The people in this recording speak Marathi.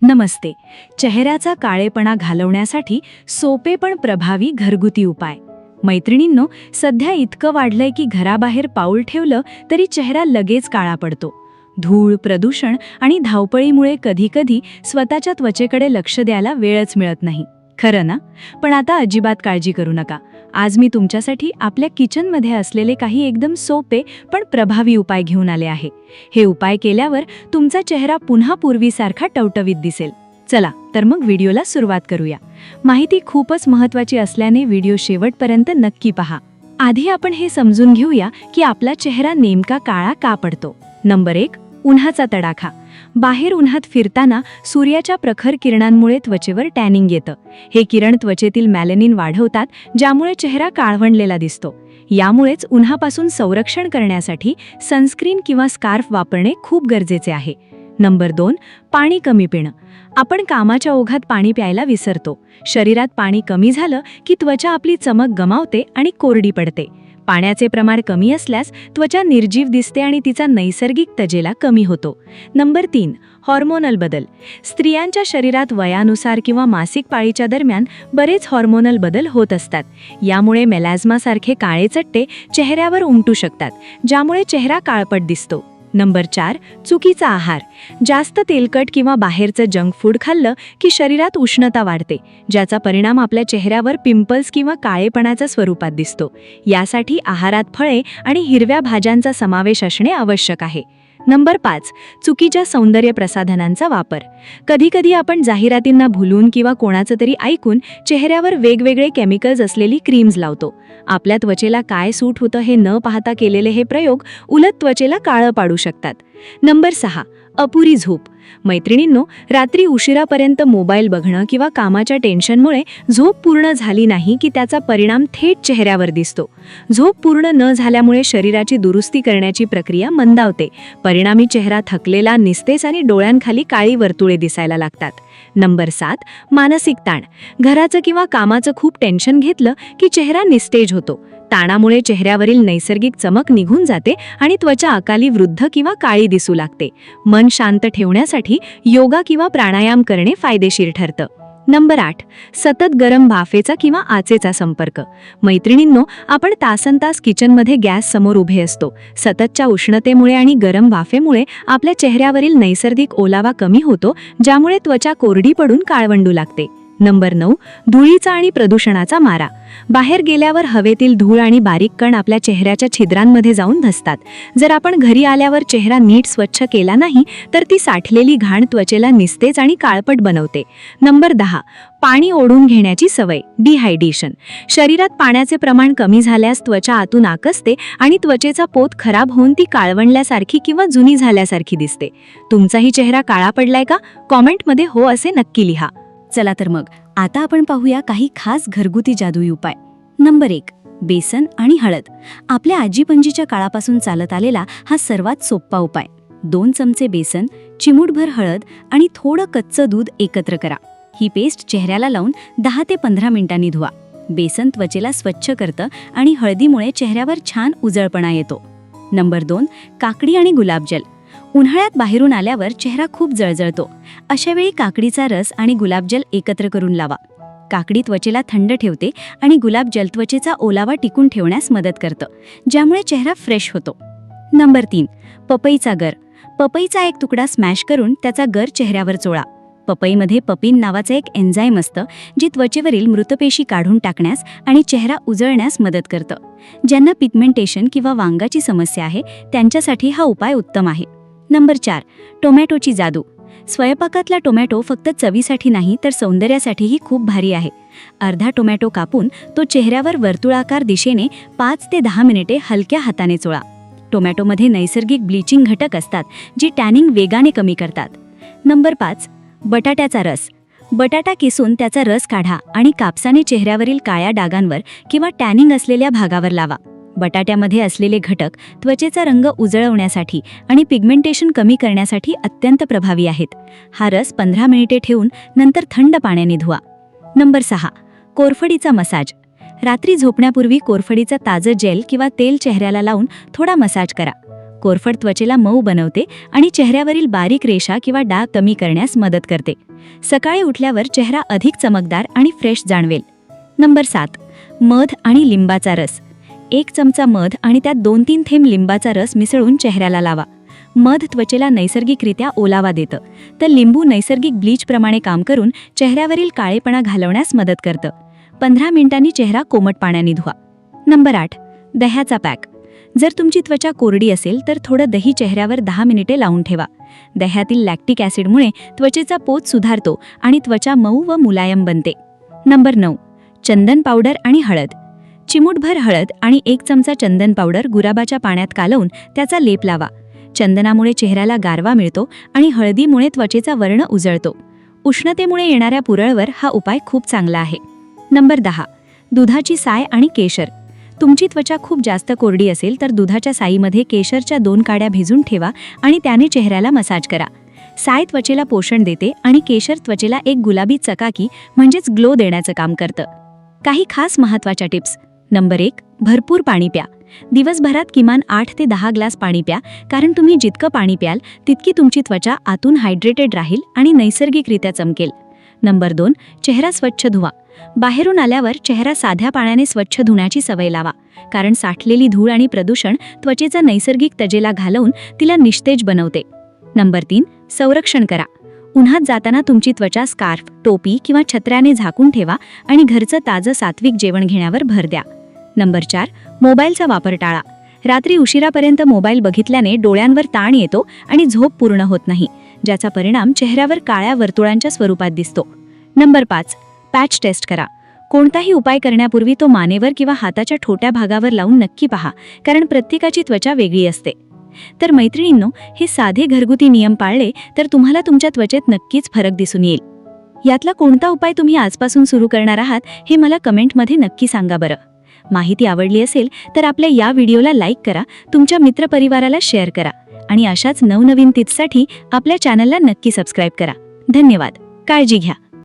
नमस्ते. चेहऱ्याचा काळेपणा घालवण्यासाठी सोपे पण प्रभावी घरगुती उपाय. मैत्रिणींनो, सध्या इतकं वाढलंय की घराबाहेर पाऊल ठेवलं तरी चेहरा लगेच काळा पडतो. धूळ, प्रदूषण आणि धावपळीमुळे कधीकधी स्वतःच्या त्वचेकडे लक्ष द्यायला वेळच मिळत नाही. खरं ना? पण आता अजिबात काळजी करू नका. आज मी तुमच्यासाठी आपल्या किचनमध्ये असलेले काही एकदम सोपे पण प्रभावी उपाय घेऊन आले आहे. हे उपाय केल्यावर तुमचा चेहरा पुन्हा पूर्वीसारखा टवटवीत दिसेल. चला तर मग व्हिडिओला सुरुवात करूया. माहिती खूपच महत्त्वाची असल्याने व्हिडिओ शेवटपर्यंत नक्की पहा. आधी आपण हे समजून घेऊया की आपला चेहरा नेमका काळा का पडतो. नंबर 1. उन्हाचा तडाखा. बाहेर उन्हात फिरताना सूर्याच्या प्रखर किरणांमुळे त्वचेवर टॅनिंग येतं. हे किरण त्वचेतील मॅलेनिन वाढवतात, ज्यामुळे चेहरा काळवंडलेला दिसतो. यामुळेच उन्हापासून संरक्षण करण्यासाठी सनस्क्रीन किंवा स्कार्फ वापरणे खूप गरजेचे आहे. नंबर 2. पाणी कमी पिणं. आपण कामाच्या ओघात पाणी प्यायला विसरतो. शरीरात पाणी कमी झालं की त्वचा आपली चमक गमावते आणि कोरडी पडते. पाण्याचे प्रमाण कमी असल्यास त्वचा निर्जीव दिसते आणि तिचा नैसर्गिक तजेला कमी होतो. नंबर 3. हॉर्मोनल बदल. स्त्रियांच्या शरीरात वयानुसार किंवा मासिक पाळीच्या दरम्यान बरेच हॉर्मोनल बदल होत असतात. यामुळे मेलाझ्मासारखे काळे चट्टे चेहऱ्यावर उमटू शकतात, ज्यामुळे चेहरा काळपट दिसतो. नंबर 4. चुकीचा आहार. जास्त तेलकट किंवा बाहेरचं जंक फूड खाल्लं की शरीरात उष्णता वाढते, ज्याचा परिणाम आपल्या चेहऱ्यावर पिंपल्स किंवा काळेपणाच्या स्वरूपात दिसतो. यासाठी आहारात फळे आणि हिरव्या भाज्यांचा समावेश असणे आवश्यक आहे. नंबर 5. चुकीच्या सौंदर्य प्रसाधनांचा वापर. कधीकधी आपण जाहिरातींना भुलून किंवा कोणाचं तरी ऐकून चेहऱ्यावर वेगवेगळे केमिकल्स असलेली क्रीम्स लावतो. आपल्या त्वचेला काय सूट होतं हे न पाहता केलेले हे प्रयोग उलट त्वचेला काळं पाडू शकतात. नंबर 6. अपुरी झोप. मैत्रिणींनो, रात्री उशिरापर्यंत मोबाईल बघणं किंवा कामाच्या टेन्शनमुळे झोप पूर्ण झाली नाही की त्याचा परिणाम थेट चेहऱ्यावर दिसतो. झोप पूर्ण न झाल्यामुळे शरीराची दुरुस्ती करण्याची प्रक्रिया मंदावते. परिणामी चेहरा थकलेला, निस्तेज आणि डोळ्यांखाली काळी वर्तुळे दिसायला लागतात. नंबर 7. मानसिक ताण. घराचं किंवा कामाचं खूप टेन्शन घेतलं की चेहरा निस्तेज होतो. ताणामुळे चेहऱ्यावरील नैसर्गिक चमक निघून जाते आणि त्वचा अकाली वृद्ध किंवा काळी दिसू लागते. मन शांत ठेवण्यासाठी योगा किंवा प्राणायाम करणे फायदेशीर ठरतं. नंबर 8. सतत गरम वाफेचा किंवा आचेचा संपर्क. मैत्रिणींनो, आपण तासनतास किचनमध्ये गॅस समोर उभे असतो. सततच्या उष्णतेमुळे आणि गरम वाफेमुळे आपल्या चेहऱ्यावरील नैसर्गिक ओलावा कमी होतो, ज्यामुळे त्वचा कोरडी पडून काळवंडू लागते. नंबर 9. धुळीचा आणि प्रदूषणाचा मारा. बाहेर गेल्यावर हवेतील धूळ आणि बारीक कण आपल्या चेहऱ्याच्या छिद्रांमध्ये जाऊन धसतात. जर आपण घरी आल्यावर चेहरा नीट स्वच्छ केला नाही तर ती साठलेली घाण त्वचेला निस्तेज आणि काळपट बनवते. नंबर 10. पाणी ओढून घेण्याची सवय. डिहायड्रेशन. शरीरात पाण्याचे प्रमाण कमी झाल्यास त्वचा आतून आकसते आणि त्वचेचा पोत खराब होऊन ती काळवंडल्यासारखी किंवा जुनी झाल्यासारखी दिसते. तुमचाही चेहरा काळा पडलाय का? कॉमेंटमध्ये हो असे नक्की लिहा. चला तर मग आता आपण पाहूया काही खास घरगुती जादुई उपाय. नंबर 1. बेसन आणि हळद. आपल्या आजीपंजीच्या काळापासून चालत आलेला हा सर्वात सोपा उपाय. 2 चमचे बेसन, चिमूटभर हळद आणि थोडं कच्चं दूध एकत्र करा. ही पेस्ट चेहऱ्याला लावून 10 ते 15 मिनिटांनी धुवा. बेसन त्वचेला स्वच्छ करतं आणि हळदीमुळे चेहऱ्यावर छान उजळपणा येतो. नंबर 2. काकडी आणि गुलाबजल. उन्हाळ्यात बाहेरून आल्यावर चेहरा खूप जळजळतो. अशा वेळी काकडीचा रस आणि गुलाबजल एकत्र करून लावा. काकडी त्वचेला थंड ठेवते आणि गुलाबजल त्वचेचा ओलावा टिकून ठेवण्यास मदत करतं, ज्यामुळे चेहरा फ्रेश होतो. नंबर 3. पपईचा गर. पपईचा एक तुकडा स्मॅश करून त्याचा गर चेहऱ्यावर चोळा. पपईमध्ये पपिन नावाचं एक एन्झाईम असतं, जे त्वचेवरील मृतपेशी काढून टाकण्यास आणि चेहरा उजळण्यास मदत करतं. ज्यांना पिगमेंटेशन किंवा वांगाची समस्या आहे त्यांच्यासाठी हा उपाय उत्तम आहे. नंबर 4. टोमॅटोची जादू. स्वयंपाकातला टोमॅटो फक्त चवीसाठी नाही तर सौंदर्यासाठीही खूप भारी आहे. अर्धा टोमॅटो कापून तो चेहऱ्यावर वर्तुळाकार दिशेने 5 ते 10 मिनिटे हलक्या हाताने चोळा. टोमॅटोमध्ये नैसर्गिक ब्लीचिंग घटक असतात, जे टॅनिंग वेगाने कमी करतात. नंबर 5. बटाट्याचा रस. बटाटा किसून त्याचा रस काढा आणि कापसाने चेहऱ्यावरील काळ्या डागांवर किंवा टॅनिंग असलेल्या भागावर लावा. बटाट्यामध्ये असलेले घटक त्वचेचा रंग उजळवण्यासाठी आणि पिगमेंटेशन कमी करण्यासाठी अत्यंत प्रभावी आहेत. हा रस 15 मिनिटे ठेवून नंतर थंड पाण्याने धुवा. नंबर 6. कोरफडीचा मसाज. रात्री झोपण्यापूर्वी कोरफडीचा ताजं जेल किंवा तेल चेहऱ्याला लावून थोडा मसाज करा. कोरफड त्वचेला मऊ बनवते आणि चेहऱ्यावरील बारीक रेषा किंवा डाग कमी करण्यास मदत करते. सकाळी उठल्यावर चेहरा अधिक चमकदार आणि फ्रेश जाणवेल. नंबर 7. मध आणि लिंबाचा रस. 1 चमचा मध आणि त्यात 2-3 थेंब लिंबाचा रस मिसळून चेहऱ्याला लावा. मध त्वचेला नैसर्गिकरित्या ओलावा देतं, तर लिंबू नैसर्गिक ब्लीचप्रमाणे काम करून चेहऱ्यावरील काळेपणा घालवण्यास मदत करतं. 15 मिनिटांनी चेहरा कोमट पाण्याने धुवा. नंबर 8. दह्याचा पॅक. जर तुमची त्वचा कोरडी असेल तर थोडं दही चेहऱ्यावर 10 मिनिटे लावून ठेवा. दह्यातील लॅक्टिक ॲसिडमुळे त्वचेचा पोत सुधारतो आणि त्वचा मऊ व मुलायम बनते. नंबर 9. चंदन पावडर आणि हळद. चिमूटभर हळद आणि 1 चमचा चंदन पावडर गुलाबाच्या पाण्यात कालवून त्याचा लेप लावा. चंदनामुळे चेहऱ्याला गारवा मिळतो आणि हळदीमुळे त्वचेचा वर्ण उजळतो. उष्णतेमुळे येणाऱ्या पुरळवर हा उपाय खूप चांगला आहे. नंबर 10. दुधाची साय आणि केशर. तुमची त्वचा खूप जास्त कोरडी असेल तर दुधाच्या साईमध्ये केशरच्या 2 काड्या भिजून ठेवा आणि त्याने चेहऱ्याला मसाज करा. साय त्वचेला पोषण देते आणि केशर त्वचेला एक गुलाबी चकाकी म्हणजेच ग्लो देण्याचं काम करतं. काही खास महत्त्वाच्या टिप्स. नंबर 1. भरपूर पाणी प्या. दिवसभरात किमान 8 ते 10 ग्लास पाणी प्या, कारण तुम्ही जितकं पाणी प्याल तितकी तुमची त्वचा आतून हायड्रेटेड राहील आणि नैसर्गिकरित्या चमकेल. नंबर 2. चेहरा स्वच्छ धुवा. बाहेरून आल्यावर चेहरा साध्या पाण्याने स्वच्छ धुण्याची सवय लावा, कारण साठलेली धूळ आणि प्रदूषण त्वचेचा नैसर्गिक तजेला घालवून तिला निस्तेज बनवते. नंबर 3. संरक्षण करा. उन्हात जाताना तुमची त्वचा स्कार्फ, टोपी किंवा छत्र्याने झाकून ठेवा आणि घरचं ताजं सात्विक जेवण घेण्यावर भर द्या. नंबर 4. मोबाईलचा वापर टाळा. रात्री उशिरापर्यंत मोबाईल बघितल्याने डोळ्यांवर ताण येतो आणि झोप पूर्ण होत नाही, ज्याचा परिणाम चेहऱ्यावर काळ्या वर्तुळांच्या स्वरूपात दिसतो. नंबर 5. पॅच टेस्ट करा. कोणताही उपाय करण्यापूर्वी तो मानेवर किंवा हाताच्या छोट्या भागावर लावून नक्की पहा, कारण प्रत्येकाची त्वचा वेगळी असते. तर मैत्रिणींनो, हे साधे घरगुती नियम पाळले तर तुम्हाला तुमच्या त्वचेत नक्कीच फरक दिसून येईल. यातला कोणता उपाय तुम्ही आजपासून सुरू करणार आहात हे मला कमेंटमध्ये नक्की सांगा बरं. माहिती आवडली असेल तर आपल्या या व्हिडिओला लाईक करा, तुमच्या मित्रपरिवाराला शेअर करा आणि अशाच नवनवीन टिप्ससाठी आपल्या चॅनलला नक्की सबस्क्राईब करा. धन्यवाद. काळजी घ्या.